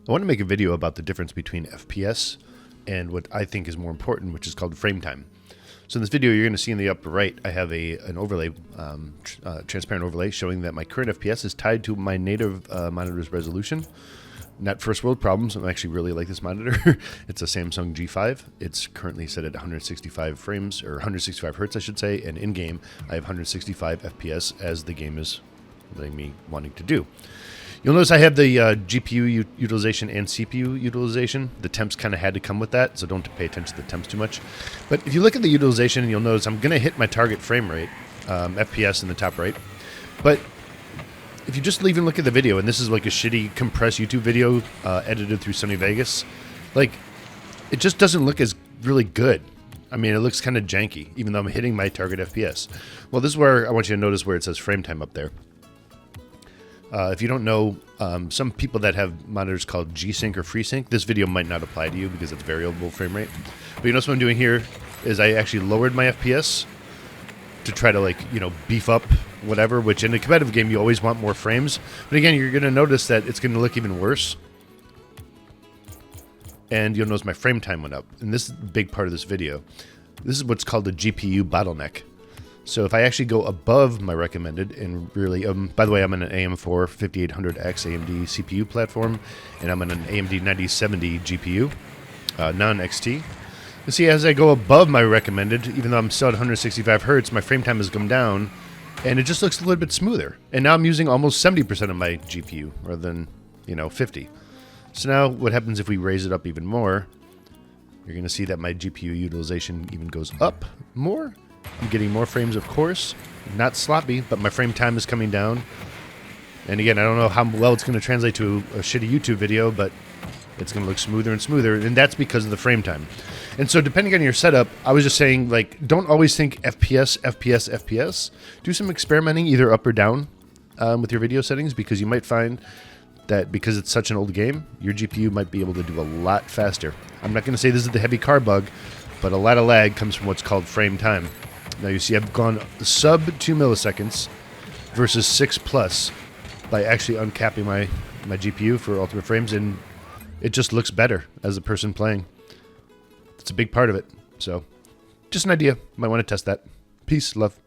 I want to make a video about the difference between FPS and what I think is more important, which is called frame time. So in this video, you're going to see in the upper right, I have an overlay, transparent overlay showing that my current FPS is tied to my native monitor's resolution. Not first world problems. I actually really like this monitor. It's a Samsung G5. It's currently set at 165 frames, or 165 hertz, I should say. And in game, I have 165 FPS as the game is letting me wanting to do. You'll notice I have the GPU utilization and CPU utilization. The temps kind of had to come with that, so don't pay attention to the temps too much. But if you look at the utilization, you'll notice I'm going to hit my target frame rate, FPS in the top right. But if you just even look at the video, and this is like a shitty compressed YouTube video edited through Sony Vegas, like, it just doesn't look as really good. I mean, it looks kind of janky, even though I'm hitting my target FPS. Well, this is where I want you to notice where it says frame time up there. If you don't know, some people that have monitors called G-Sync or FreeSync, this video might not apply to you because it's variable frame rate. But you notice what I'm doing here is I actually lowered my FPS to try to, like, beef up whatever, which in a competitive game you always want more frames. But again, you're going to notice that it's going to look even worse. And you'll notice my frame time went up. And this is a big part of this video. This is what's called the GPU bottleneck. So if I actually go above my recommended, and really, by the way, I'm on an AM4 5800X AMD CPU platform, and I'm on an AMD 9070 GPU, non-XT. You see, as I go above my recommended, even though I'm still at 165 hertz, my frame time has come down, and it just looks a little bit smoother. And now I'm using almost 70% of my GPU, rather than, 50. So now what happens if we raise it up even more? You're going to see that my GPU utilization even goes up more. I'm getting more frames, of course. Not sloppy, but my frame time is coming down. And again, I don't know how well it's going to translate to a shitty YouTube video, but it's going to look smoother and smoother, and that's because of the frame time. And so depending on your setup, I was just saying, like, don't always think FPS, FPS, FPS. Do some experimenting either up or down with your video settings, because you might find that because it's such an old game, your GPU might be able to do a lot faster. I'm not going to say this is the heavy car bug, but a lot of lag comes from what's called frame time. Now you see I've gone sub 2 milliseconds versus 6+ by actually uncapping my GPU for ultimate frames, and it just looks better as a person playing. It's a big part of it. So just an idea. Might want to test that. Peace, love.